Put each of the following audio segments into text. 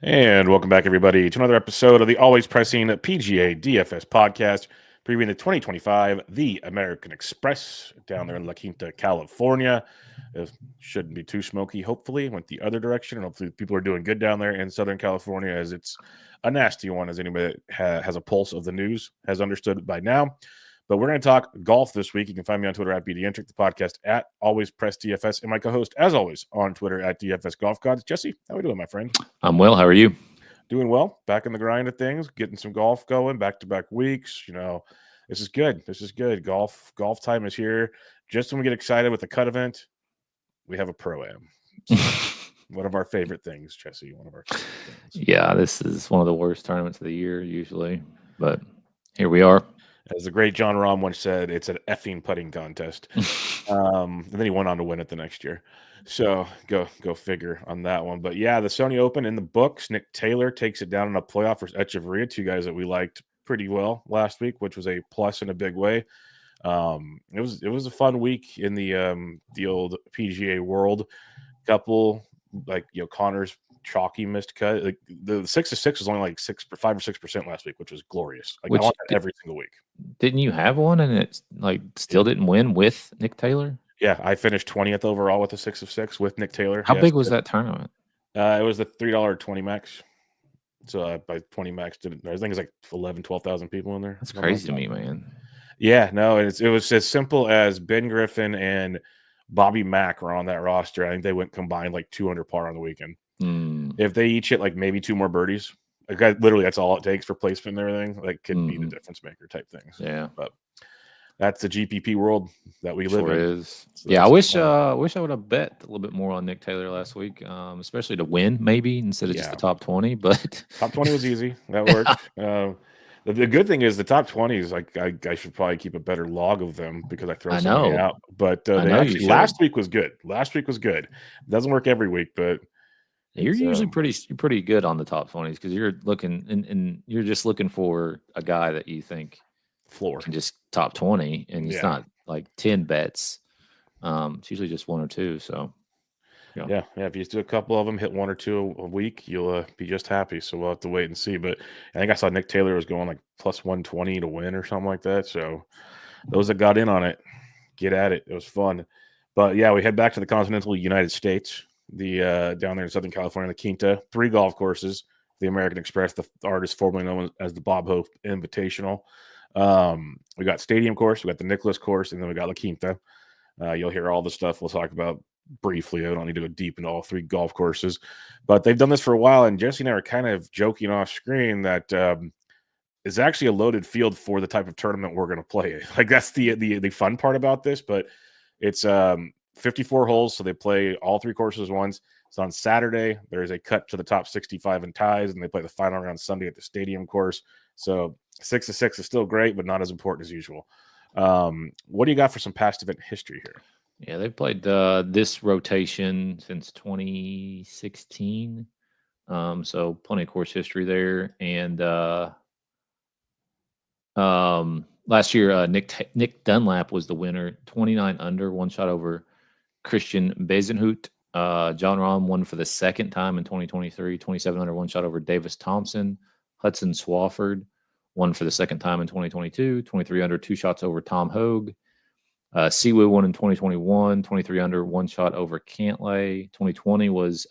And welcome back, everybody, to another episode of the always pressing PGA DFS podcast, previewing the 2025 The American Express down there in La Quinta, California. It shouldn't be too smoky, hopefully. Went the other direction, and hopefully people are doing good down there in Southern California, as it's a nasty one, as anybody that has a pulse of the news has understood by now. But we're going to talk golf this week. You can find me on Twitter at BDentric, the podcast at Always Press DFS, and my co-host, as always, on Twitter at DFS Golf Gods. Jesse, how are we doing, my friend? I'm well. How are you? Doing well. Back in the grind of things, getting some golf going, back-to-back weeks. This is good. This is good. Golf time is here. Just when we get excited with the cut event, we have a pro-am. So, one of our favorite things, Jesse. One of our favorite things. Yeah, this is one of the worst tournaments of the year usually, but here we are. As the great John Rahm once said, it's an effing putting contest. And then he went on to win it the next year. So go figure on that one. But yeah, the Sony Open in the books. Nick Taylor takes it down in a playoff versus Echeverria, two guys that we liked pretty well last week, which was a plus in a big way. It was a fun week in the old PGA world. Couple Connor's chalky missed cut. Like the 6 of 6 was only like 5 or 6% last week, which was glorious. I want that every single week. Didn't you have one and it still didn't win with Nick Taylor? Yeah, I finished 20th overall with a 6 of 6 with Nick Taylor. How big was that tournament? It was the $3.20 max. So by 20 max, I think it's like 12,000 people in there. That's crazy to me, man. Yeah, no, it was as simple as Ben Griffin and Bobby Mack were on that roster. I think they went combined like 200 par on the weekend. If they each hit like maybe 2 more birdies, like literally that's all it takes for placement and everything. Like could be the difference maker type things. Yeah, but that's the GPP world that we live in. Is. So yeah, I wish I would have bet a little bit more on Nick Taylor last week, especially to win maybe instead of just the top 20. But top 20 was easy. That worked. The good thing is the top 20s. Like I should probably keep a better log of them because I throw something out. But last week was good. Last week was good. It doesn't work every week, but you're usually pretty good on the top 20s because you're looking and you're just looking for a guy that you think floor can just top 20, and it's not like 10 bets. It's usually just 1 or 2. So yeah. If you just do a couple of them, hit 1 or 2 a week, you'll be just happy. So we'll have to wait and see. But I think I saw Nick Taylor was going like plus 120 to win or something like that. So those that got in on it, get at it. It was fun. But yeah, we head back to the continental United States. The down there in Southern California, the Quinta, 3 golf courses. The American Express, the artist formerly known as the Bob Hope Invitational. We got Stadium course, we got the Nicholas course, and then we got La Quinta. You'll hear all the stuff we'll talk about briefly. I don't need to go deep into all 3 golf courses, but they've done this for a while. And Jesse and I are kind of joking off screen that it's actually a loaded field for the type of tournament we're going to play. Like that's the fun part about this, but it's 54 holes, so they play all 3 courses once. So on Saturday, there's a cut to the top 65 in ties, and they play the final round Sunday at the Stadium course. So 6 of 6 is still great, but not as important as usual. What do you got for some past event history here? Yeah, they've played this rotation since 2016. So plenty of course history there. And last year, Nick Dunlap was the winner, 29 under, 1 shot over Christian Bezenhout. John Rahm won for the second time in 2023, 27 under, 1 shot over Davis Thompson. Hudson Swafford won for the second time in 2022, 23 under, 2 shots over Tom Hogue. Siwoo won in 2021, 23 under, 1 shot over Cantlay. 2020 was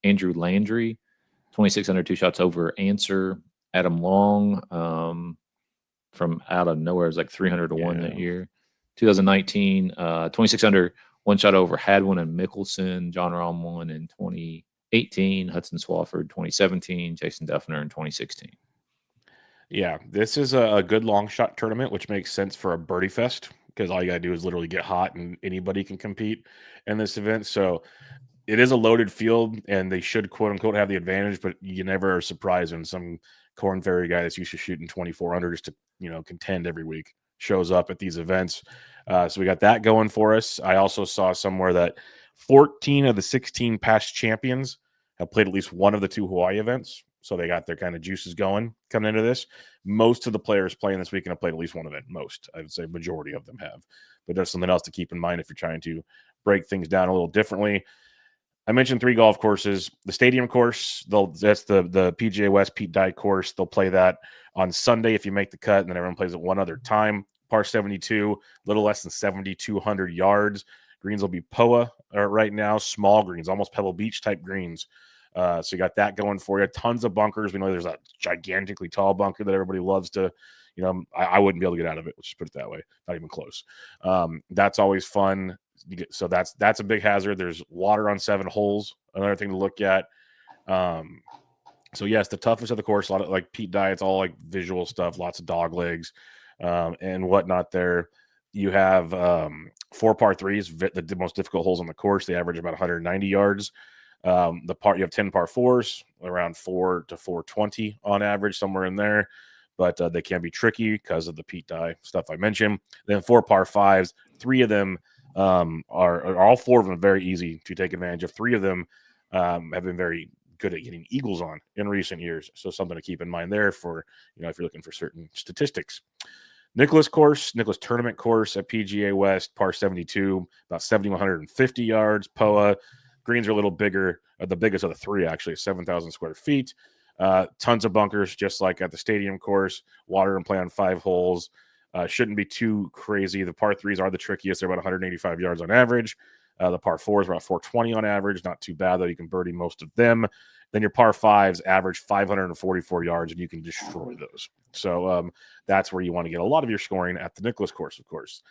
Andrew Landry, 26 under, 2 shots over Answer. Adam Long from out of nowhere was like 300 to 1 that year. 2019, 26 under, 1 shot over Hadwin and Mickelson. John Rahm won in 2018, Hudson Swafford 2017, Jason Duffner in 2016. Yeah, this is a good long shot tournament, which makes sense for a birdie fest because all you got to do is literally get hot and anybody can compete in this event. So it is a loaded field and they should quote unquote have the advantage, but you never are surprised when some Corn Ferry guy that's used to shooting 24 under just to, contend every week shows up at these events. So we got that going for us. I also saw somewhere that 14 of the 16 past champions have played at least one of the 2 Hawaii events. So they got their kind of juices going coming into this. Most of the players playing this weekend have played at least one event. Most, I would say majority of them have. But there's something else to keep in mind if you're trying to break things down a little differently. I mentioned 3 golf courses. The stadium course, that's the PGA West Pete Dye course. They'll play that on Sunday if you make the cut, and then everyone plays it one other time. Par 72, a little less than 7,200 yards. Greens will be POA right now, small greens, almost Pebble Beach type greens. So you got that going for you. Tons of bunkers. We know there's a gigantically tall bunker that everybody loves to, I wouldn't be able to get out of it. Let's just put it that way. Not even close. That's always fun. So that's a big hazard. There's water on 7 holes. Another thing to look at. So yes, the toughest of the course, a lot of like Pete Dye, it's all like visual stuff, lots of dog legs and whatnot there. You have 4 par 3s, the most difficult holes on the course. They average about 190 yards. You have 10 par 4s, around 4 to 420 on average, somewhere in there. But they can be tricky because of the Pete Dye stuff I mentioned. Then 4 par 5s, 3 of them are all 4 of them very easy to take advantage of. 3 of them have been very good at getting eagles on in recent years. So something to keep in mind there for, if you're looking for certain statistics. Nicholas tournament course at PGA West, par 72, about 7,150 yards. POA. Greens are a little bigger, the biggest of the 3, actually, 7,000 square feet. Tons of bunkers, just like at the stadium course. Water and play on 5 holes. Shouldn't be too crazy. The par 3s are the trickiest. They're about 185 yards on average. The par 4s are about 420 on average. Not too bad, though. You can birdie most of them. Then your par 5s average 544 yards, and you can destroy those. So that's where you want to get a lot of your scoring at the Nicholas course, of course.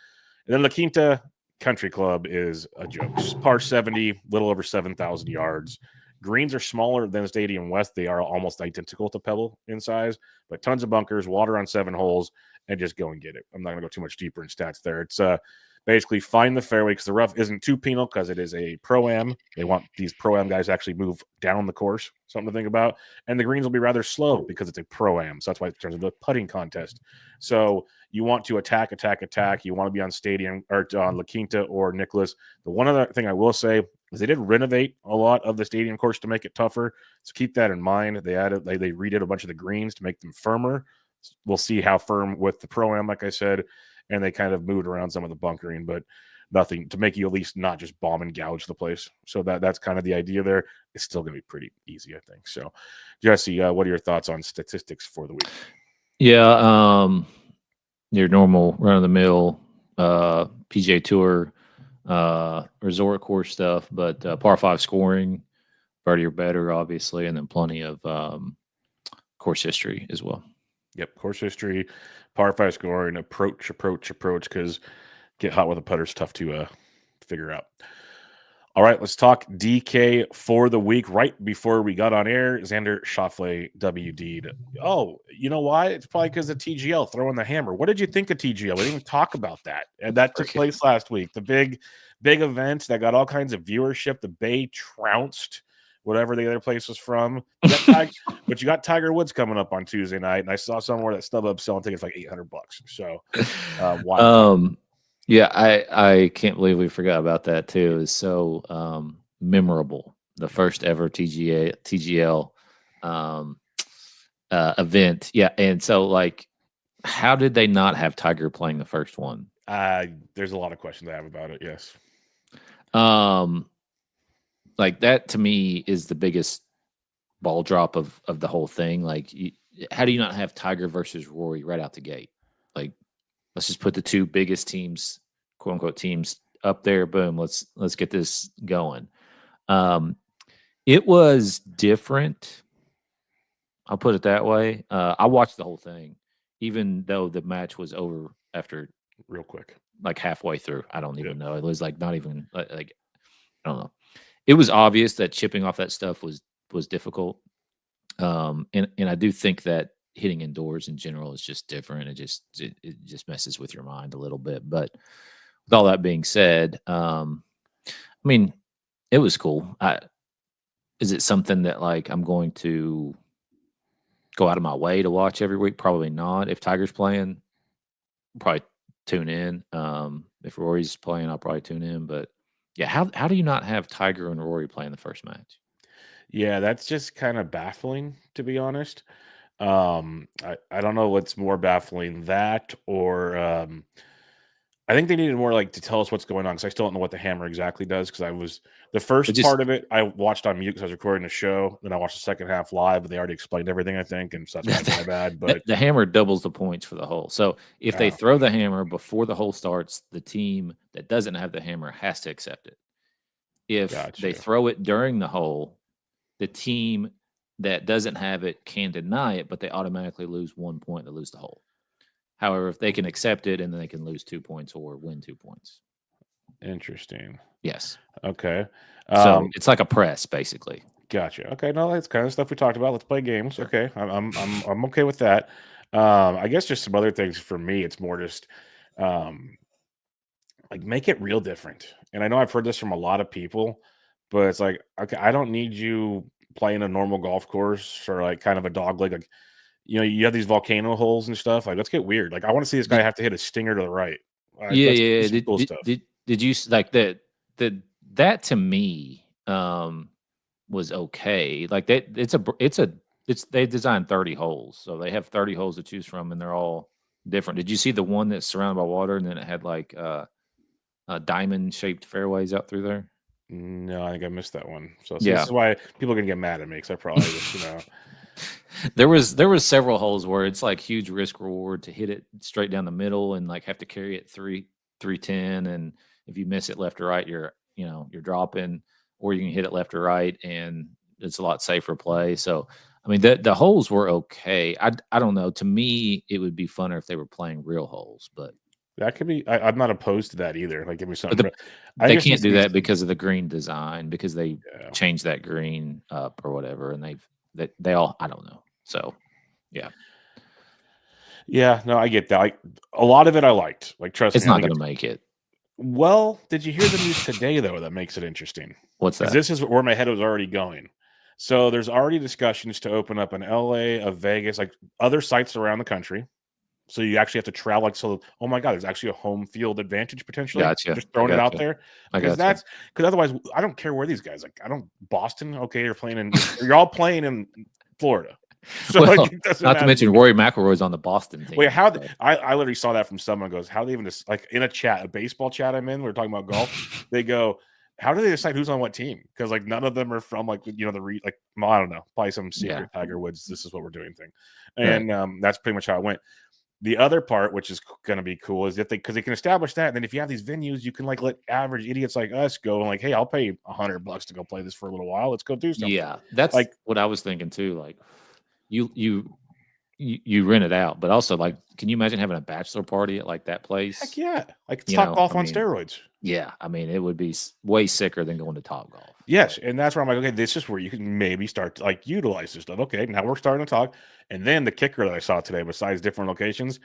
And then La Quinta Country Club is a joke. Par 70, little over 7,000 yards. Greens are smaller than Stadium West. They are almost identical to Pebble in size, but tons of bunkers, water on 7 holes, and just go and get it. I'm not going to go too much deeper in stats there. It's basically find the fairway because the rough isn't too penal because it is a pro-am. They want these pro-am guys to actually move down the course, something to think about. And the greens will be rather slow because it's a pro-am. So that's why it turns into a putting contest. So you want to attack. You want to be on Stadium or on La Quinta or Nicholas. The one other thing I will say is they did renovate a lot of the stadium course to make it tougher. So keep that in mind. They redid a bunch of the greens to make them firmer. We'll see how firm with the pro-am, like I said, and they kind of moved around some of the bunkering, but nothing to make you at least not just bomb and gouge the place. So that's kind of the idea there. It's still going to be pretty easy, I think. So, Jesse, what are your thoughts on statistics for the week? Yeah, your normal run-of-the-mill PGA Tour resort course stuff, but par 5 scoring, birdie or better, obviously, and then plenty of course history as well. Yep, course history, par 5 scoring, approach, because get hot with a putter is tough to figure out. All right, let's talk DK for the week. Right before we got on air, Xander Schauffele WD'd. Oh, you know why? It's probably because of TGL throwing the hammer. What did you think of TGL? We didn't even talk about that. And that took place last week. The big event that got all kinds of viewership. The Bay trounced whatever the other place was from. But you got Tiger Woods coming up on Tuesday night, and I saw somewhere that StubHub selling tickets for like $800. So, why? Yeah, I can't believe we forgot about that too. It's so memorable. The first ever TGL event. Yeah, and so like, how did they not have Tiger playing the first one? There's a lot of questions I have about it. Yes. Like that to me is the biggest ball drop of the whole thing. Like, how do you not have Tiger versus Rory right out the gate? Like, let's just put the 2 biggest teams, quote unquote teams, up there. Boom. Let's get this going. It was different. I'll put it that way. I watched the whole thing, even though the match was over after real quick, like halfway through. I don't even know. It was like not even like I don't know. It was obvious that chipping off that stuff was difficult. And I do think that hitting indoors in general is just different. It just messes with your mind a little bit. But with all that being said, I mean, it was cool. Is it something that like I'm going to go out of my way to watch every week? Probably not. If Tiger's playing, I'll probably tune in. If Rory's playing, I'll probably tune in. But yeah, how do you not have Tiger and Rory playing the first match? Yeah, that's just kind of baffling, to be honest. I don't know what's more baffling, that or I think they needed more like to tell us what's going on because I still don't know what the hammer exactly does. Because I was the first just part of it I watched on mute because I was recording a show. Then I watched the second half live, but they already explained everything. I think, and so that's my bad. But the hammer doubles the points for the hole. So if they throw okay. the hammer before the hole starts, the team that doesn't have the hammer has to accept it. If Got they you. throw it during the hole, the team that doesn't have it can deny it, but they automatically lose 1 point. They lose the hole. However, if they can accept it, and then they can lose 2 points or win 2 points. Interesting. Yes. Okay. So it's like a press, basically. Gotcha. Okay, no, that's kind of stuff we talked about. Let's play games. Sure. Okay, I'm okay with that. I guess just some other things for me. It's more just um, like make it real different. And I know I've heard this from a lot of people, but it's like, okay, I don't need you playing a normal golf course or like kind of a dog leg. Like, you have these volcano holes and stuff. Like, let's get weird. Like, I want to see this guy Did, have to hit a stinger to the right. yeah, Let's do yeah. some cool stuff. Did you like that? That to me was okay. Like that, it's they designed 30 holes, so they have 30 holes to choose from, and they're all different. Did you see the one that's surrounded by water, and then it had like diamond shaped fairways out through there? No, I think I missed that one. So see, this Yeah. is why people are gonna get mad at me because I probably just There was several holes where it's like huge risk reward to hit it straight down the middle and like have to carry it 310, and if you miss it left or right, you're dropping, or you can hit it left or right, and it's a lot safer play. So I mean the holes were okay. I don't know. To me, it would be funner if they were playing real holes, but that could be. I'm not opposed to that either. Like, give me but something. I they just can't needs to do be that some. because of the green design, because they Yeah, changed that green up or whatever, and they all, I don't know. So yeah. yeah. No, I get that. Like, a lot of it, I liked. Like, trust It's me, I not think gonna it's make it. well. Did you hear the news today though? That makes it interesting What's because that? this is where my head was already going. So there's already discussions to open up in LA, of Vegas, like other sites around the country. So you actually have to travel. Like, so, oh my God, there's actually a home field advantage potentially. Gotcha. Just I throwing it out gotcha. there I because gotcha. because otherwise, I don't care where these guys. Like, I don't Boston. Okay, you're all playing in Florida, so like Well, it doesn't not to matter to mention me. Rory McIlroy's on the Boston Wait, team. how? So. I literally saw that from someone. Goes, how they even just like in a chat, a baseball chat I'm in. We are talking about golf. They go, how do they decide who's on what team? Because like none of them are from like well, I don't know, probably some Yeah. secret Tiger Woods. This is what we're doing thing, Right. and that's pretty much how it went. The other part, which is going to be cool, is if because they can establish that. And then if you have these venues, you can like let average idiots like us go and like, hey, I'll pay $100 to go play this for a little while. Let's go do something. Yeah. That's Like, what I was thinking too. Like you rent it out, but also like, can you imagine having a bachelor party at like that heck place? yeah, like it's You Top know, I Golf on mean, steroids. yeah. I mean, it would be way sicker than going to Top Golf. Yes, But and that's where I'm like, okay, this is where you can maybe start to like utilize this stuff. Okay, now we're starting to talk. And then the kicker that I saw today, besides different locations,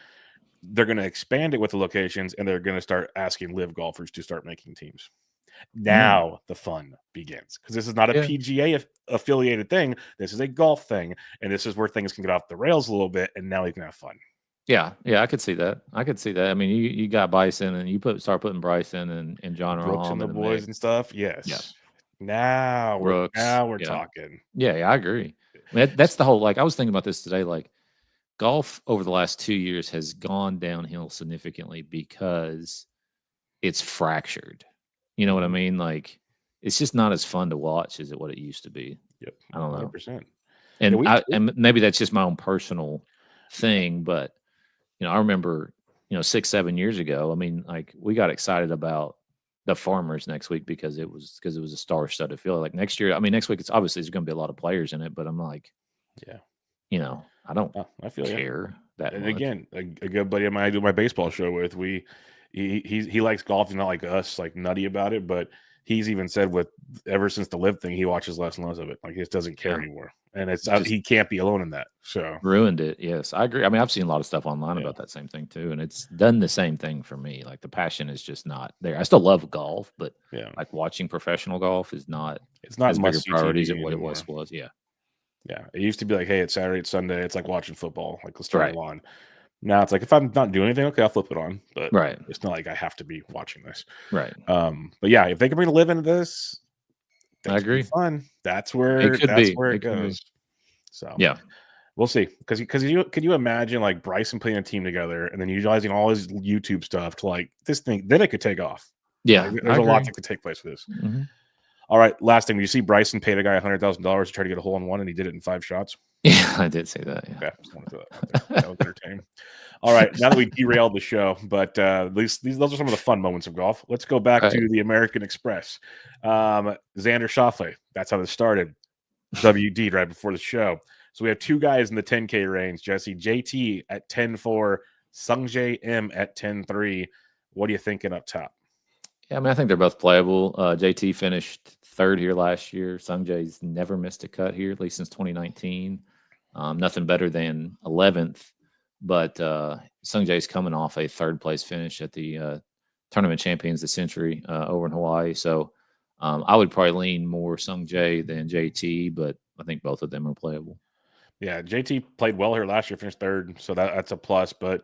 they're going to expand it with the locations, and they're going to start asking live golfers to start making teams. mm, Now the fun begins because this is not a yeah. PGA affiliated thing. This is a golf thing, and this is where things can get off the rails a little bit, and now we can have fun. Yeah, yeah, I could see that. I could see that. I mean, you got Bryson, and you start putting Bryson and John Brooks and Rahm the in the boys mix. and stuff. Yeah, Yes. Now we're Brooks. now we're Yeah, talking. yeah, yeah. I agree. I mean, that's the whole. Like, I was thinking about this today. Like, golf over the last 2 years has gone downhill significantly because it's fractured. You know what I Mhm. mean? Like, it's just not as fun to watch as what it used to be. Yep, I don't know. 100%. Yeah, And maybe that's just my own personal thing, but I remember, 6, 7 years ago, I mean, like we got excited about the Farmers next week because it was a star-studded field. Like next year, I mean, next week it's obviously there's going to be a lot of players in it, but I'm like, yeah. I don't I feel you. care that And much. again, a good buddy of mine I do my baseball show with. He likes golf. He's not like us, like nutty about it, but he's even said with ever since the live thing, he watches less and less of it. Like he just doesn't care Yeah, anymore, and it's it just he can't be alone in that. So ruined it. Yes, I agree. I mean, I've seen a lot of stuff online yeah, about that same thing too, and it's done the same thing for me. Like the passion is just not there. I still love golf, but yeah, like watching professional golf is not it's not as big a must see priority as TV it what it anymore. was. Yeah, Yeah, it used to be like, hey, it's Saturday, it's Sunday, it's like watching football. Like let's turn it right, on. Now it's like if I'm not doing anything, okay, I'll flip it on, but right, it's not like I have to be watching this. right. But yeah, if they can bring a live into this, I things will be agree. fun. That's It where could be. it It could be. goes. So Yeah. We'll see. Because could you imagine like Bryson putting a team together and then utilizing all his YouTube stuff to like this thing? Then it could take off. Yeah, Like, I there's a lot agree. that could take place with this. Mm-hmm. All right, last thing. Did you see Bryson paid a guy $100,000 to try to get a hole in one, and he did it in 5 shots? Yeah, I did say that. Yeah. Okay, just wanted to throw that out there. That was entertaining. All right, now that we derailed the show, but those are some of the fun moments of golf. Let's go back Right. to the American Express. Xander Schauffele, that's how this started. WD right before the show. So we have 2 guys in the 10K range, Jesse. JT at 10.4, Sungjae M at 10.3. What are you thinking up top? Yeah, I mean, I think they're both playable. JT finished 3rd here last year. Sungjae's never missed a cut here, at least since 2019. Nothing better than 11th. But Sungjae's coming off a 3rd place finish at the Tournament Champions of the Century over in Hawaii. So I would probably lean more Sungjae than JT, but I think both of them are playable. Yeah, JT played well here last year, finished 3rd, so that's a plus. But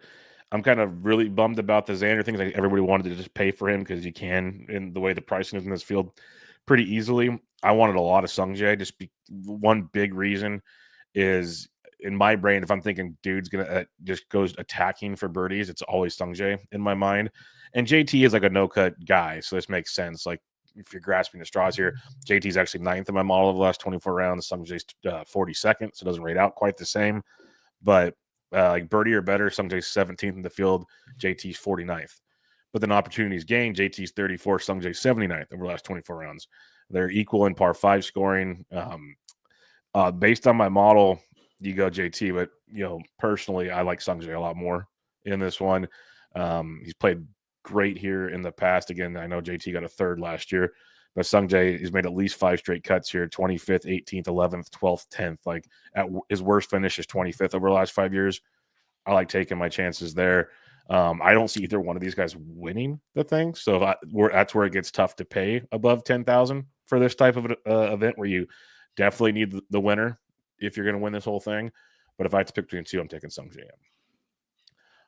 I'm kind of really bummed about the Xander thing. Like everybody wanted to just pay for him because you can, in the way the pricing is in this field, pretty easily. I wanted a lot of Sungjae. One big reason is in my brain, if I'm thinking dude's gonna just goes attacking for birdies, it's always Sungjae in my mind. And JT is like a no cut guy, so this makes sense. Like if you're grasping the straws here, JT's actually 9th in my model of the last 24 rounds. Sungjae's 42nd, so it doesn't rate out quite the same. But like birdie or better, Sungjae's 17th in the field, JT's 49th. But then opportunities gained, JT's 34, Sungjae's 79th over the last 24 rounds. They're equal in par 5 scoring. Based on my model, you go JT, but personally, I like Sungjae a lot more in this one. He's played great here in the past. Again, I know JT got a 3rd last year, but Sungjae has made at least 5 straight cuts here: 25th, 18th, 11th, 12th, 10th. Like at his worst finish is 25th over the last 5 years. I like taking my chances there. I don't see either one of these guys winning the thing, so that's where it gets tough to pay above 10,000 for this type of event, where you definitely need the winner if you're going to win this whole thing. But if I had to pick between 2, I'm taking Sungjae.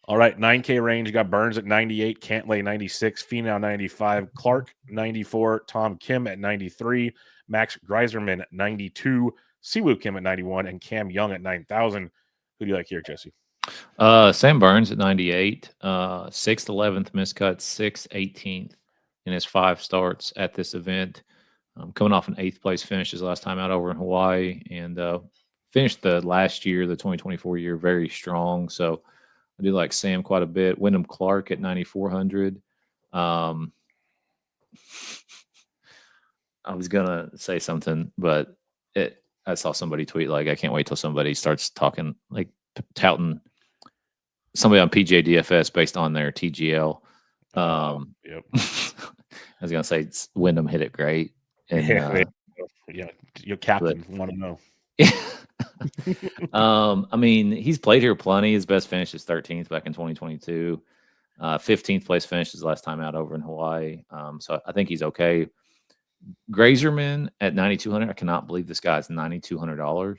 All right, 9K range. You got Burns at 98, Cantlay 96, Finau 95, Clark 94, Tom Kim at 93, Max Greiserman at 92, Siwoo Kim at 91, and Cam Young at 9,000. Who do you like here, Jesse? Sam Burns at 98, 6th, 11th miscut, 6th, 18th in his 5 starts at this event. Coming off an 8th place finish his last time out over in Hawaii, and finished the last year, the 2024 year, very strong. So I do like Sam quite a bit. Wyndham Clark at 9,400. I was gonna say something, but I saw somebody tweet like, I can't wait till somebody starts talking, like touting somebody on PGA DFS based on their TGL. Yep. I was gonna say Wyndham hit it great. And, yeah, your captain want to know. I mean, he's played here plenty. His best finish is 13th back in 2022. 15th place finish his last time out over in Hawaii. So I think he's okay. Grazerman at 9,200. I cannot believe this guy's $9,200.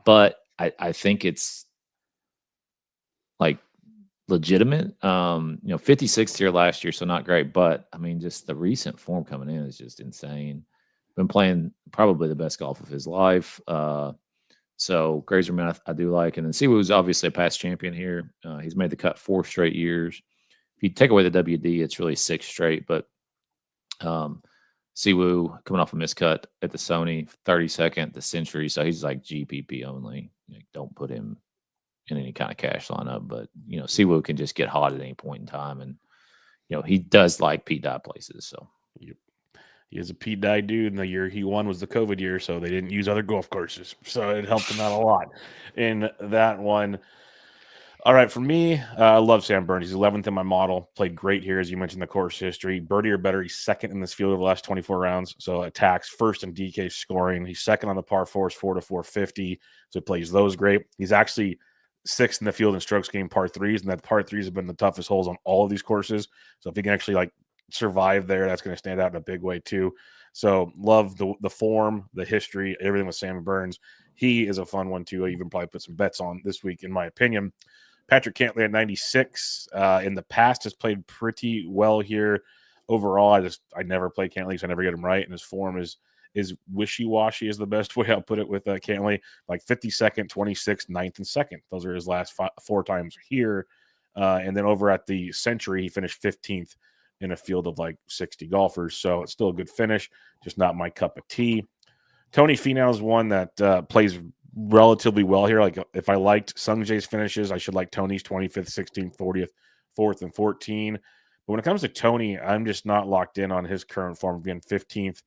But I think it's like legitimate. 56th here last year, so not great. But I mean, just the recent form coming in is just insane. Been playing probably the best golf of his life. So Grazerman, I do like. And then Siwoo's obviously a past champion here. He's made the cut 4 straight years. If you take away the WD, it's really 6 straight. But Siwoo coming off a miscut at the Sony, 32nd, the Century. So he's like GPP only. Don't put him in any kind of cash lineup. But, Siwoo can just get hot at any point in time. And, he does like Pete Dye places. So, yep. He is a Pete Dye dude, and the year he won was the COVID year, so they didn't use other golf courses. So it helped him out a lot in that one. All right, for me, I love Sam Burns. He's 11th in my model. Played great here, as you mentioned, the course history. Birdie or better, he's 2nd in this field over the last 24 rounds. So attacks 1st in DK scoring. He's 2nd on the par 4s, 4 to 450. So he plays those great. He's actually 6th in the field in strokes gained par 3s, and that par 3s have been the toughest holes on all of these courses. So if he can actually survive there, that's going to stand out in a big way too. So love the form, the history, everything with Sam Burns. He is a fun one too. I even probably put some bets on this week, in my opinion. Patrick Cantlay at 96. In the past has played pretty well here. Overall, I never play Cantlay, so I never get him right, and his form is is wishy-washy is the best way I'll put it with Cantlay. Like 52nd, 26th, 9th, and 2nd. Those are his last 4 times here. And then over at the Century, he finished 15th in a field of like 60 golfers. So it's still a good finish, just not my cup of tea. Tony Finau is one that plays relatively well here. Like if I liked Sungjae's finishes, I should like Tony's 25th, 16th, 40th, 4th, and 14. But when it comes to Tony, I'm just not locked in on his current form of being 15th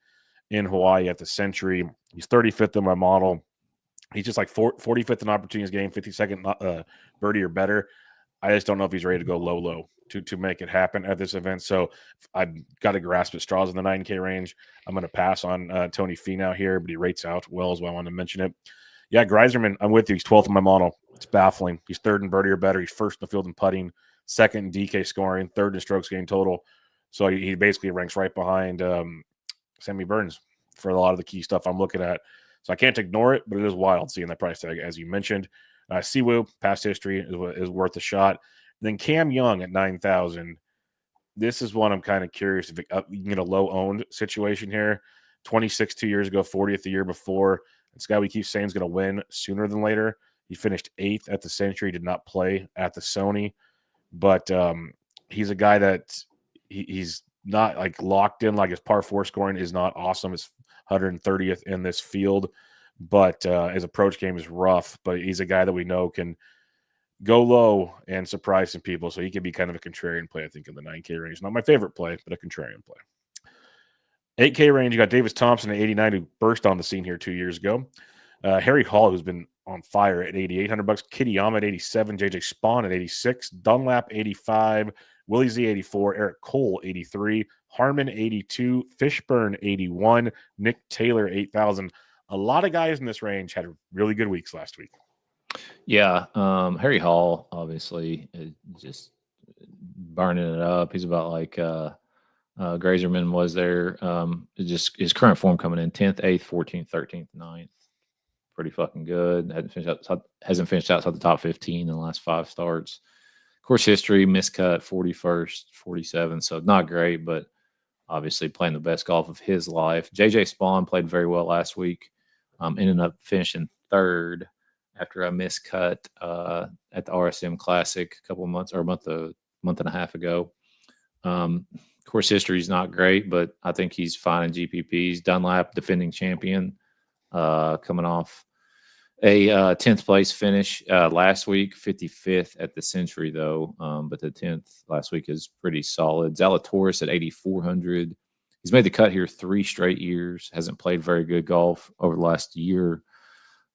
in Hawaii at the Century. He's 35th in my model. He's just like 45th in opportunities game, 52nd birdie or better. I just don't know if he's ready to go low to make it happen at this event. So I've got to grasp at straws in the 9K range. I'm going to pass on Tony Finau here, but he rates out well, is why I wanted to mention it. Yeah, Greiserman, I'm with you. He's 12th in my model. It's baffling. He's 3rd in birdie or better. He's 1st in the field in putting, 2nd in DK scoring, 3rd in strokes gained total. So he basically ranks right behind Sammy Burns for a lot of the key stuff I'm looking at. So I can't ignore it, but it is wild seeing that price tag, as you mentioned. Siwoo, past history, is worth a shot. And then Cam Young at 9,000. This is one I'm kind of curious if you can get a low-owned situation here. 26 2 years ago, 40th the year before. This guy we keep saying is going to win sooner than later. He finished 8th at the Century, did not play at the Sony. But he's a guy that he's not like locked in. Like his par 4 scoring is not awesome. It's 130th in this field. But his approach game is rough. But he's a guy that we know can go low and surprise some people. So he can be kind of a contrarian play, I think, in the 9K range. Not my favorite play, but a contrarian play. 8K range, you got Davis Thompson at 89, who burst on the scene here 2 years ago. Harry Hall, who's been on fire at $8,800. Kitayama at 87. JJ Spawn at 86. Dunlap 85. Willie Z 84. Eric Cole 83. Harmon 82. Fishburne 81. Nick Taylor 8,000. A lot of guys in this range had really good weeks last week. Yeah, Harry Hall obviously is just burning it up. He's about like Grazerman was there. Just his current form coming in 10th, 8th, 14th, 13th, 9th. Pretty fucking good. Hasn't finished outside the top 15 in the last 5 starts. Course history, miscut, 41st, 47. So not great, but obviously playing the best golf of his life. JJ Spawn played very well last week. Ended up finishing 3rd after a miscut at the RSM Classic a couple of months or a month and a half ago. Course history is not great, but I think he's fine in GPPs. Dunlap, defending champion, coming off a 10th place finish last week, 55th at the Century, though. But the 10th last week is pretty solid. Zalatoris at 8,400. He's made the cut here 3 straight years. Hasn't played very good golf over the last year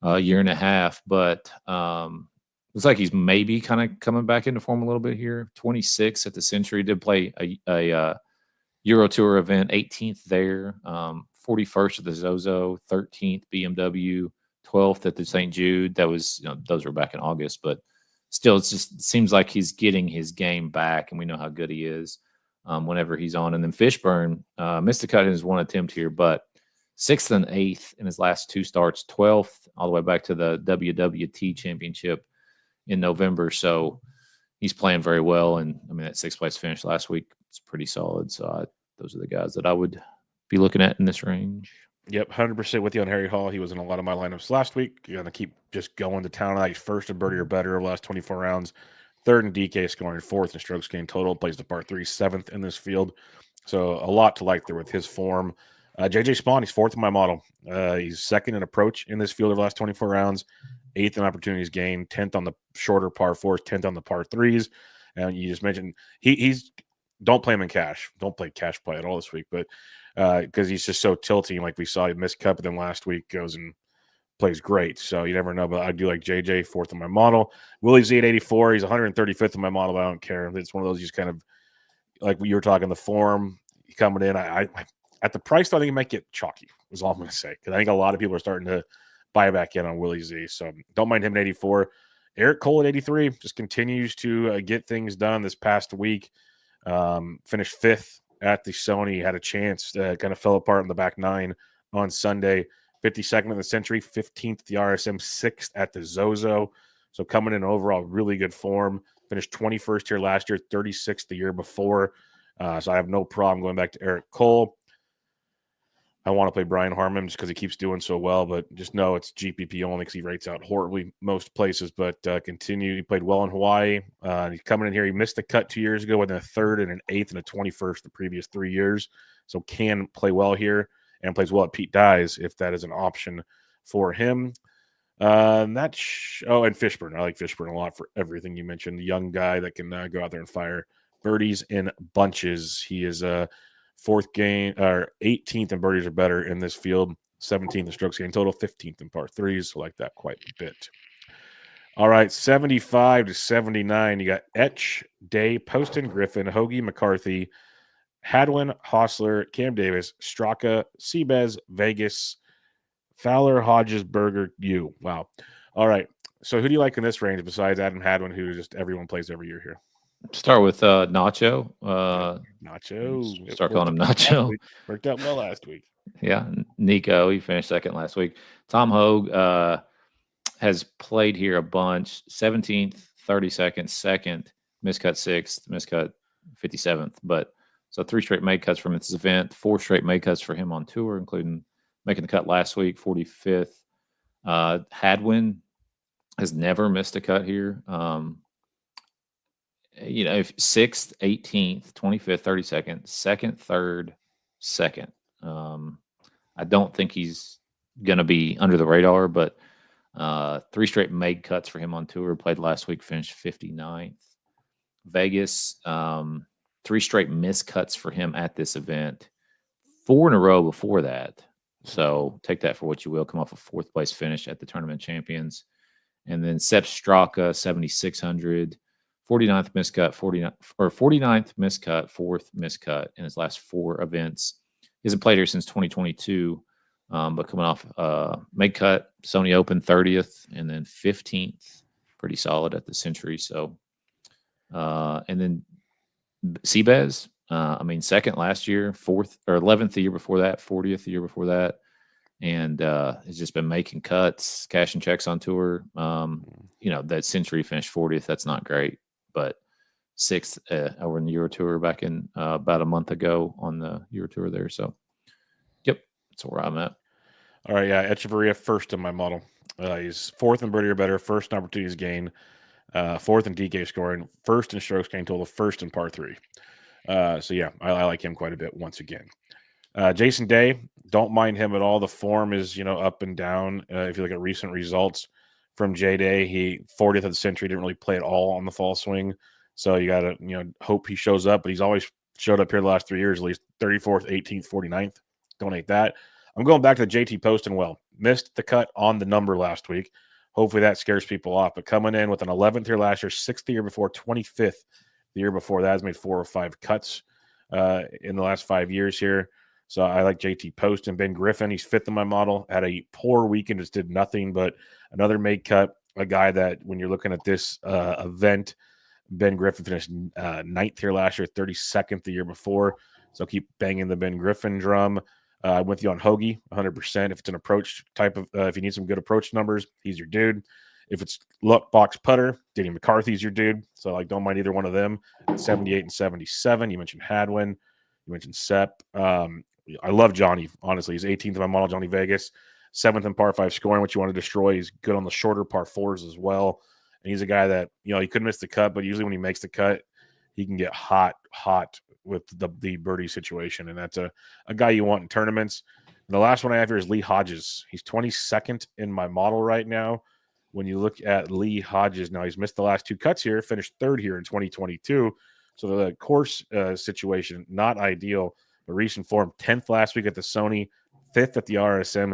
and a half, but looks like he's maybe kind of coming back into form a little bit here. 26 at the Century, did play a Euro Tour event, 18th there, 41st at the Zozo, 13th BMW, 12th at the St. Jude. That was, those were back in August, but still, it seems like he's getting his game back, and we know how good he is whenever he's on. And then Fishburne missed the cut in his one attempt here, but 6th and 8th in his last 2 starts, 12th all the way back to the WWT Championship in November. So he's playing very well. And I mean, that 6th place finish last week is pretty solid. So those are the guys that I would be looking at in this range. Yep, 100% with you on Harry Hall. He was in a lot of my lineups last week. You're going to keep just going to town. He's 1st in birdie or better over the last 24 rounds. 3rd in DK scoring, 4th in strokes gained total. Plays the par 3, 7th in this field. So a lot to like there with his form. JJ Spawn, he's 4th in my model. He's 2nd in approach in this field over the last 24 rounds, 8th in opportunities gained, 10th on the shorter par 4s, 10th on the par 3s. And you just mentioned he's don't play him in cash. Don't play cash play at all this week, but because he's just so tilting, like we saw, he missed cut, but then last week goes and plays great. So you never know, but I do like JJ, 4th in my model. Willie Z at 84. He's 135th in my model, but I don't care. It's one of those you just kind of, like you were talking, the form coming in. I at the price, I think it might get chalky, is all I'm going to say. Because I think a lot of people are starting to buy back in on Willie Z. So don't mind him at 84. Eric Cole at 83 just continues to get things done this past week. Finished 5th at the Sony. Had a chance, kind of fell apart in the back 9 on Sunday. 52nd in the Century, 15th at the RSM, 6th at the Zozo. So coming in overall really good form. Finished 21st here last year, 36th the year before. So I have no problem going back to Eric Cole. I want to play Brian Harmon just because he keeps doing so well, but just know it's GPP only because he rates out horribly most places. But continue. He played well in Hawaii. He's coming in here. He missed the cut 2 years ago with a 3rd and an 8th and a 21st the previous 3 years. So can play well here and plays well at Pete Dye's if that is an option for him. And Fishburne. I like Fishburne a lot for everything you mentioned. The young guy that can go out there and fire birdies in bunches. He is a 18th in birdies or better in this field, 17th in strokes gained total, 15th in par threes. So like that quite a bit. All right, 75 to 79. You got Etch, Day, Poston, Griffin, Hoagie, McCarthy, Hadwin, Hostler, Cam Davis, Straka, Seabez, Vegas, Fowler, Hodges, Berger, you. Wow. All right. So who do you like in this range besides Adam Hadwin, who just everyone plays every year here? Start with Nacho. Nacho. Start calling him Nacho. Worked out well last week. Yeah. Nico, he finished second last week. Tom Hogue has played here a bunch. 17th, 32nd, 2nd, miscut 6th, miscut 57th. But so 3 straight made cuts from this event, 4 straight made cuts for him on tour, including making the cut last week, 45th. Hadwin has never missed a cut here. If 6th, 18th, 25th, 32nd, 2nd, 3rd, 2nd. I don't think he's going to be under the radar, but 3 straight made cuts for him on tour. Played last week, finished 59th. Vegas, 3 straight missed cuts for him at this event. 4 in a row before that. So take that for what you will. Come off a 4th place finish at the Tournament Champions. And then Sepp Straka, 7,600, 49th miscut, 49th miscut, 4th miscut in his last 4 events. He hasn't played here since 2022, but coming off made cut, Sony Open 30th, and then 15th, pretty solid at the Century. So, and then Seabez, 2nd last year, 4th or 11th the year before that, 40th the year before that, and has just been making cuts, cashing checks on tour. That Century finished 40th. That's not great, but 6th over in the Euro Tour back in about a month ago on the Euro Tour there. So, yep, that's where I'm at. All right, yeah, Echeverria 1st in my model. He's 4th in birdie or better, 1st in opportunities gained, 4th in DK scoring, 1st in strokes gained total, 1st in par 3. So yeah, I like him quite a bit once again. Jason Day, don't mind him at all. The form is up and down. If you look at recent results from J Day, he 40th of the Century, didn't really play at all on the fall swing. So you got to hope he shows up. But he's always showed up here the last 3 years, at least 34th, 18th, 49th. Don't hate that. I'm going back to the JT Poston. Well, missed the cut on the number last week. Hopefully that scares people off. But coming in with an 11th here last year, 6th the year before, 25th the year before that, has made 4 or 5 cuts in the last 5 years here. So I like JT Poston. Ben Griffin, he's 5th in my model. Had a poor weekend, just did nothing, but another made cut. A guy that when you're looking at this event, Ben Griffin finished 9th here last year, 32nd the year before. So keep banging the Ben Griffin drum. I went with you on Hoagie, 100%. If it's an approach type of, if you need some good approach numbers, he's your dude. If it's luck box putter, Denny McCarthy's your dude. So don't mind either one of them. 78 and 77. You mentioned Hadwin. You mentioned Sepp. I love Johnny, honestly. He's 18th in my model, Johnny Vegas. 7th in par 5 scoring, what you want to destroy. He's good on the shorter par 4s as well. And he's a guy that, he could miss the cut, but usually when he makes the cut, he can get hot with the birdie situation. And that's a guy you want in tournaments. And the last one I have here is Lee Hodges. He's 22nd in my model right now. When you look at Lee Hodges, now he's missed the last 2 cuts here, finished 3rd here in 2022. So the course situation, not ideal, but recent form, 10th last week at the Sony, 5th at the RSM,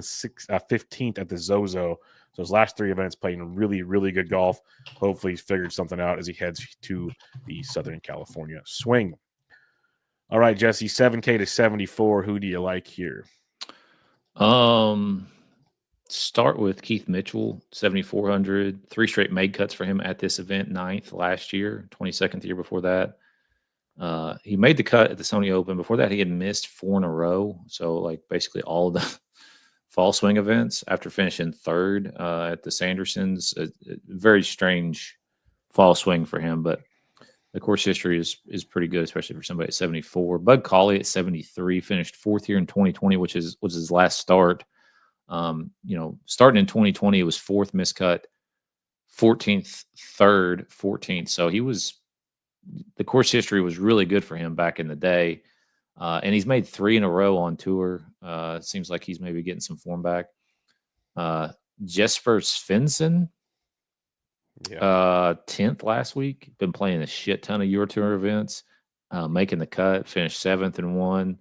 15th at the Zozo. So his last 3 events playing really, really good golf. Hopefully he's figured something out as he heads to the Southern California swing. All right, Jesse, 7K to 74. Who do you like here? Start with Keith Mitchell, 7,400. 3 straight made cuts for him at this event, 9th last year, 22nd the year before that. He made the cut at the Sony Open. Before that, he had missed 4 in a row. So, basically all of the fall swing events after finishing 3rd at the Sandersons. A very strange fall swing for him. But The course history is pretty good, especially for somebody at 74. Bud Cauley at 73 finished fourth here in 2020, which was his last start. Starting in 2020, it was fourth miscut, 14th, third, 14th. So the course history was really good for him back in the day. And he's made 3 in a row on tour. It seems like he's maybe getting some form back. Jesper Svensson, 10th last week. Been playing a shit ton of Euro Tour events, making the cut, finished 7th and 1.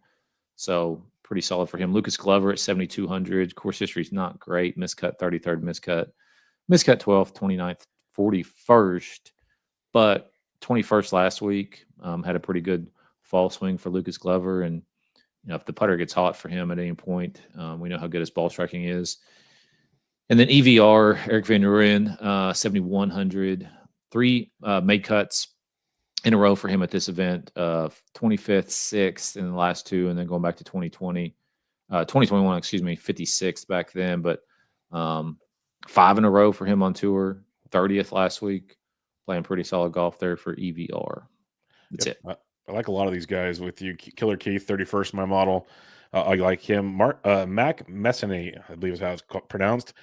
So pretty solid for him. Lucas Glover at 7,200. Course history is not great. Miscut 33rd, miscut 12th, 29th, 41st, but 21st last week. Had a pretty good fall swing for Lucas Glover. And if the putter gets hot for him at any point, we know how good his ball striking is. And then EVR, Eric Van Rooyen, 7,100. 3 made cuts in a row for him at this event, 25th, 6th in the last 2, and then going back to 2021, 56th back then. But 5 in a row for him on tour, 30th last week. Playing pretty solid golf there for EVR. That's it. I like a lot of these guys with you. Killer Keith, 31st, my model. I like him. Mac Messonnier, I believe is how it's pronounced.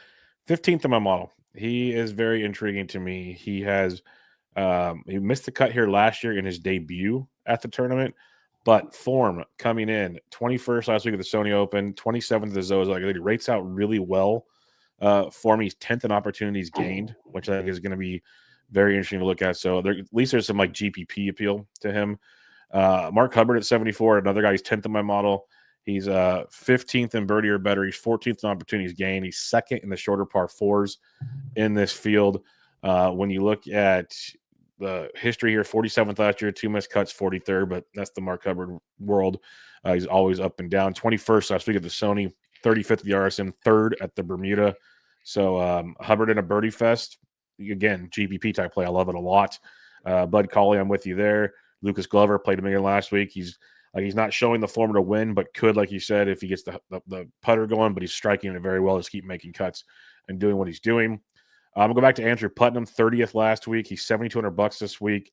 15th in my model. He is very intriguing to me. He has he missed the cut here last year in his debut at the tournament, but form coming in 21st last week at the Sony Open, 27th at the Zoas. Like he rates out really well for me. He's 10th in opportunities gained, which I think is going to be very interesting to look at. So at least there's some like GPP appeal to him. Mark Hubbard at 74, another guy. He's 10th in my model. He's 15th in birdie or better. He's 14th in opportunities gained. He's 2nd in the shorter par 4s in this field. When you look at the history here, 47th last year, 2 missed cuts, 43rd, but that's the Mark Hubbard world. He's always up and down. 21st last week at the Sony, 35th at the RSM, 3rd at the Bermuda. So Hubbard in a birdie fest. Again, GPP type play. I love it a lot. Bud Cauley, I'm with you there. Lucas Glover played him again last week. He's not showing the form to win, but could, like you said, if he gets the putter going, but he's striking it very well. Just keep making cuts and doing what he's doing. I'm going to go back to Andrew Putnam, 30th last week. He's $7,200 this week.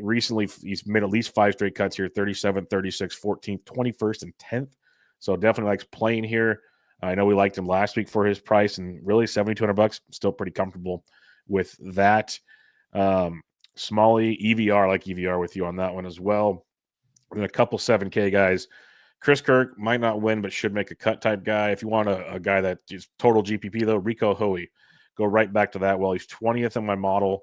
Recently, he's made at least 5 straight cuts here, 37th, 36th, 14th, 21st, and 10th. So definitely likes playing here. I know we liked him last week for his price, and really $7,200, still pretty comfortable with that. Smalley, EVR, like EVR with you on that one as well. And a couple 7K guys. Chris Kirk might not win, but should make a cut type guy. If you want a guy that is total GPP, though, Rico Hoey. Go right back to that. Well, he's 20th in my model.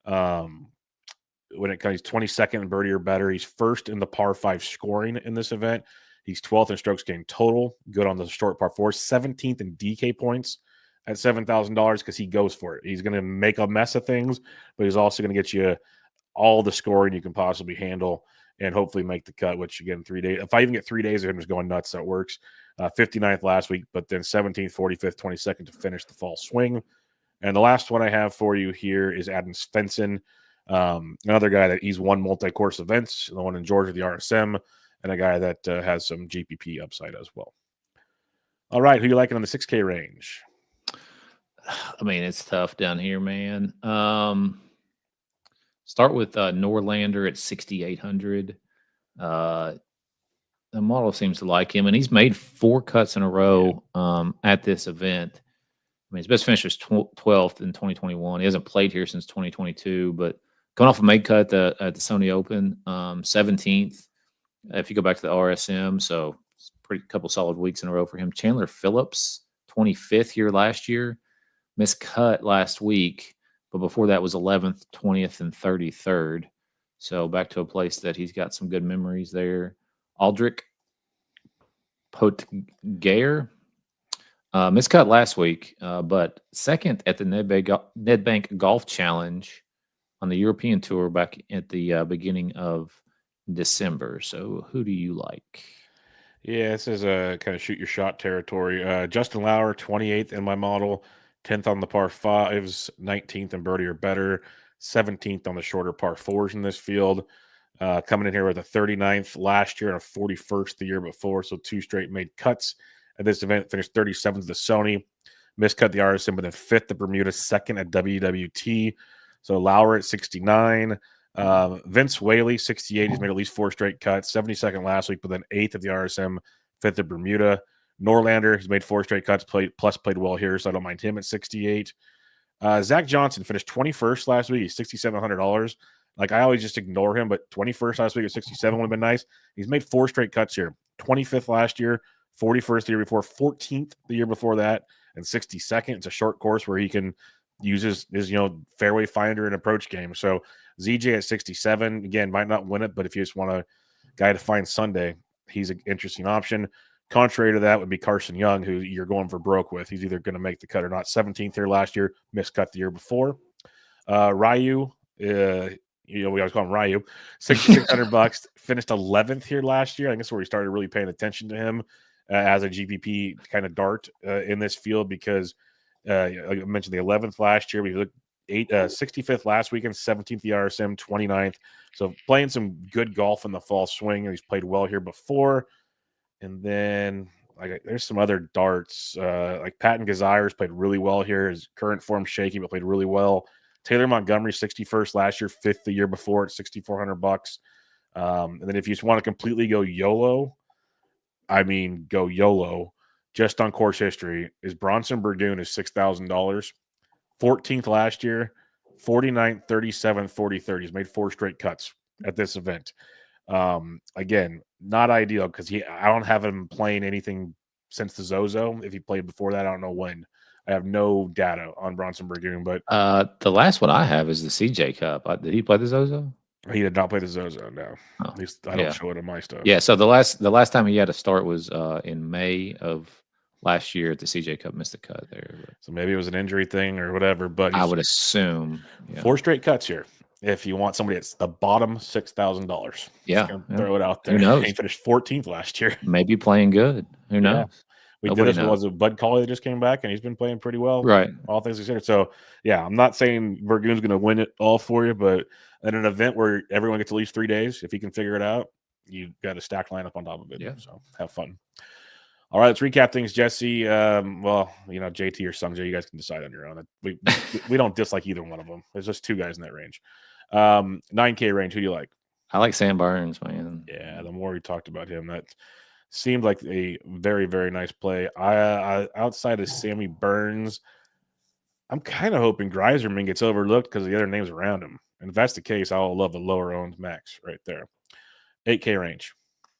When it comes, he's 22nd in birdie or better. He's 1st in the par 5 scoring in this event. He's 12th in strokes gained total. Good on the short par 4. 17th in DK points at $7,000 because he goes for it. He's going to make a mess of things, but he's also going to get you all the scoring you can possibly handle and hopefully make the cut, which, again, 3 days. If I even get 3 days of him just going nuts, that works. 59th last week, but then 17th, 45th, 22nd to finish the fall swing. And the last one I have for you here is Adam Svensson, another guy that he's won multi-course events, the one in Georgia, the RSM, and a guy that has some GPP upside as well. All right, who you liking on the 6K range? I mean, it's tough down here, man. Start with Norlander at 6,800. The model seems to like him, and he's made 4 cuts in a row at this event. I mean, his best finish was 12th in 2021. He hasn't played here since 2022, but coming off a made cut at the Sony Open, 17th. If you go back to the RSM, so it's pretty couple solid weeks in a row for him. Chandler Phillips, 25th here last year, missed cut last week, but before that was 11th, 20th, and 33rd. So back to a place that he's got some good memories there. Aldrich Potgare, miscut last week, but 2nd at the Nedbank Golf Challenge on the European Tour back at the beginning of December. So who do you like? Yeah, this is a kind of shoot your shot territory. Justin Lauer, 28th in my model, 10th on the par 5s, 19th in birdie or better, 17th on the shorter par 4s in this field. Coming in here with a 39th last year and a 41st the year before, so 2 straight made cuts at this event. Finished 37th at the Sony, miscut the RSM, but then 5th at Bermuda, 2nd at WWT. So Lauer at 69. Vince Whaley, 68. He's made at least 4 straight cuts. 72nd last week, but then 8th at the RSM, 5th at Bermuda. Norlander, he's made 4 straight cuts, played well here, so I don't mind him at 68. Zach Johnson finished 21st last week. He's $6,700. Like, I always just ignore him, but 21st last week at 67 would have been nice. He's made 4 straight cuts here. 25th last year, 41st the year before, 14th the year before that, and 62nd. It's a short course where he can use his fairway finder and approach game. So ZJ at 67, again, might not win it, but if you just want a guy to find Sunday, he's an interesting option. Contrary to that would be Carson Young, who you're going for broke with. He's either going to make the cut or not. 17th here last year, missed cut the year before. Ryu, we always call him Ryu, $6,600, finished 11th here last year. I think that's where we started really paying attention to him as a GPP kind of dart in this field, because I mentioned the 11th last year. We looked 65th last weekend, 17th the RSM, 29th. So playing some good golf in the fall swing. He's played well here before. And then there's some other darts. Like Patton Gazires played really well here. His current form shaky, but played really well. Taylor Montgomery, 61st last year, 5th the year before at $6,400. And then if you just want to completely go YOLO, go YOLO just on course history, is Bronson Burgoon is $6,000. 14th last year, 49th, 37th, 43rd. He's made 4 straight cuts at this event. Again, not ideal because I don't have him playing anything since the Zozo. If he played before that, I don't know when. I have no data on Bronson Burgoon, but the last one I have is the CJ Cup. Did he play the Zozo? He did not play the Zozo. No, at least I don't show it in my stuff. Yeah. So the last time he had a start was in May of last year at the CJ Cup. Missed the cut there. But. So maybe it was an injury thing or whatever. But I would assume 4 straight cuts here. If you want somebody at the bottom $6,000, throw it out there. Who knows? He finished 14th last year. Maybe playing good. Who knows? Yeah. We did this. Was it Bud Cauley that just came back, and he's been playing pretty well, right? All things considered. So, yeah, I'm not saying Burgoon's going to win it all for you, but in an event where everyone gets at least 3 days, if he can figure it out, you got a stacked lineup on top of it. Yeah. So have fun. All right, let's recap things, Jesse. JT or Sungjae, you guys can decide on your own. We don't dislike either one of them. There's just 2 guys in that range. 9K range. Who do you like? I like Sam Burns, man. Yeah, the more we talked about him, that seemed like a very, very nice play. I outside of Sammy Burns, I'm kind of hoping Greiserman gets overlooked because of the other names around him. And if that's the case, I'll love a lower owned max right there. 8K range.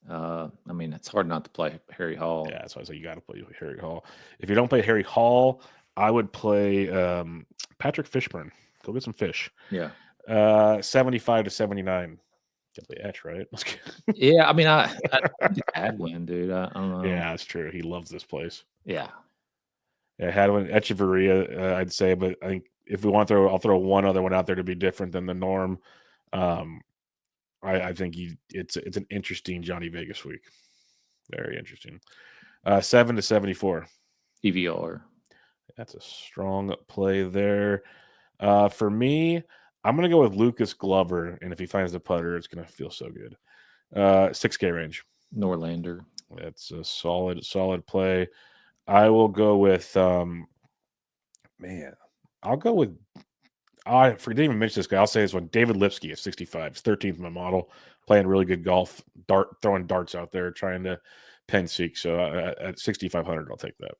It's hard not to play Harry Hall. Yeah, that's why I say you got to play Harry Hall. If you don't play Harry Hall, I would play Patrick Fishburne. Go get some fish. Yeah. 75 to 79. Get the etch, right? Yeah, I Hadwin, dude. I don't know. Yeah, that's true. He loves this place. Yeah. Yeah, Hadwin, Echeverria, I'd say, but I think if we want to I'll throw one other one out there to be different than the norm. I think it's an interesting Johnny Vegas week. Very interesting. 7 to 74. EVR. That's a strong play there. For me, I'm going to go with Lucas Glover, and if he finds the putter, it's going to feel so good. 6K range. Norlander. That's a solid play. I will go with I'll go with I didn't even mention this guy. I'll say this one. David Lipsky at 65. He's 13th in my model, playing really good golf, throwing darts out there, trying to pen seek. So at 6,500, I'll take that.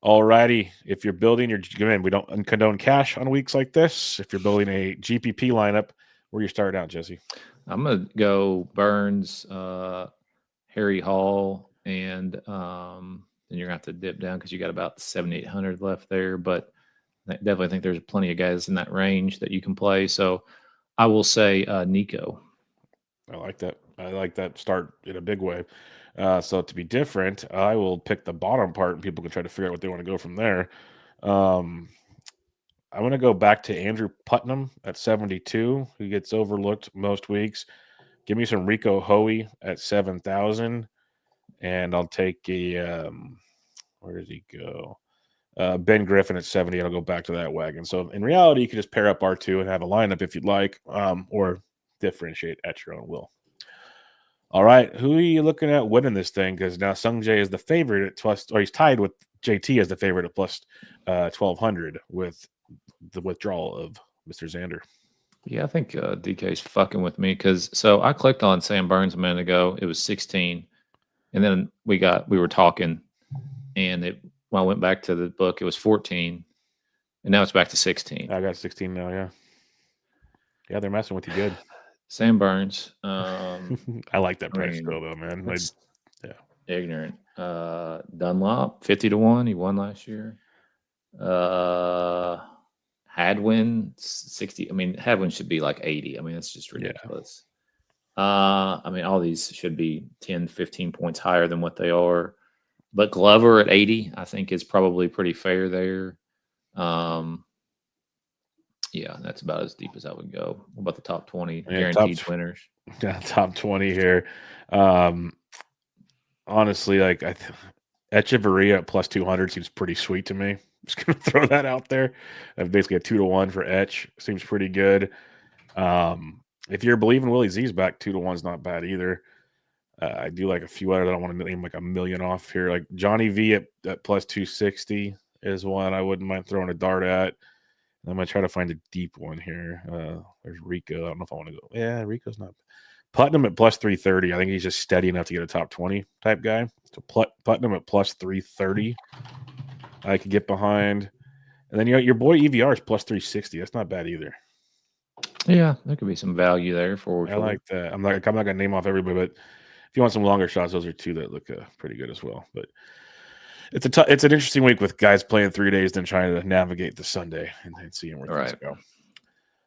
All righty. If you're building we don't condone cash on weeks like this. If you're building a GPP lineup, where you start out, Jesse? I'm gonna go Burns, Harry Hall, and then you're gonna have to dip down because you got about 7,800 left there. But I definitely think there's plenty of guys in that range that you can play. So I will say Nico. I like that. I like that start in a big way. So to be different, I will pick the bottom part and people can try to figure out what they want to go from there. I'm going to go back to Andrew Putnam at 72, who gets overlooked most weeks. Give me some Rico Hoey at 7,000. And I'll take where does he go? Ben Griffin at 70. I'll go back to that wagon. So in reality, you can just pair up R2 and have a lineup if you'd like, or differentiate at your own will. All right, who are you looking at winning this thing? Because now Sungjae is the favorite at plus, or he's tied with JT as the favorite at plus 1,200 with the withdrawal of Mr. Xander. Yeah, I think DK's fucking with me because I clicked on Sam Burns a minute ago. It was 16, and then we were talking, and when I went back to the book, it was 14, and now it's back to 16. I got 16 now. Yeah, yeah, they're messing with you good. Sam Burns. I like that price still, though, man. That's yeah, ignorant. Dunlop 50-1. He won last year. Hadwin 60. I mean, Hadwin should be like 80. I mean, that's just ridiculous. I mean, all these should be 10, 15 points higher than what they are. But Glover at 80, I think, is probably pretty fair there. Yeah, that's about as deep as I would go. What about the top 20 guaranteed winners? Yeah, top 20 here. Honestly, like Echeverria at plus 200 seems pretty sweet to me. Just gonna throw that out there. Basically a 2-1 for Etch seems pretty good. If you're believing Willie Z's back, 2-1 is not bad either. I do like a few other that I want to name like a million off here. Like Johnny V at plus 260 is one I wouldn't mind throwing a dart at. I'm gonna try to find a deep one here. There's Rico. I don't know if I want to go. Yeah, Rico's not. Putnam at plus 330. I think he's just steady enough to get a top 20 type guy. So Putnam at plus 330. I could get behind. And then your boy EVR is plus 360. That's not bad either. Yeah, there could be some value there for. I like that. I'm not gonna name off everybody, but if you want some longer shots, those are two that look pretty good as well. But it's an interesting week with guys playing 3 days, then trying to navigate the Sunday and seeing where things go.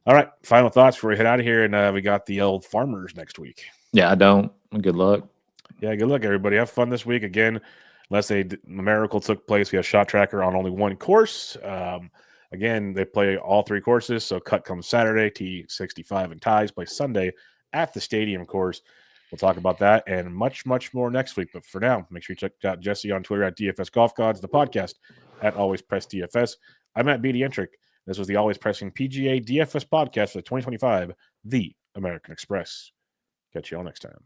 All right, final thoughts before we head out of here, and we got the old Farmers next week. Yeah, I don't. Good luck. Yeah, good luck, everybody. Have fun this week. Again, unless a miracle took place, we have Shot Tracker on only one course. Again, they play all 3 courses, so cut comes Saturday, T65 and ties play Sunday at the stadium course. We'll talk about that and much, much more next week. But for now, make sure you check out Jesse on Twitter at DFS Golf Gods, the podcast at Always Press DFS. I'm at BD Entrick. This was the Always Pressing PGA DFS podcast for 2025, The American Express. Catch you all next time.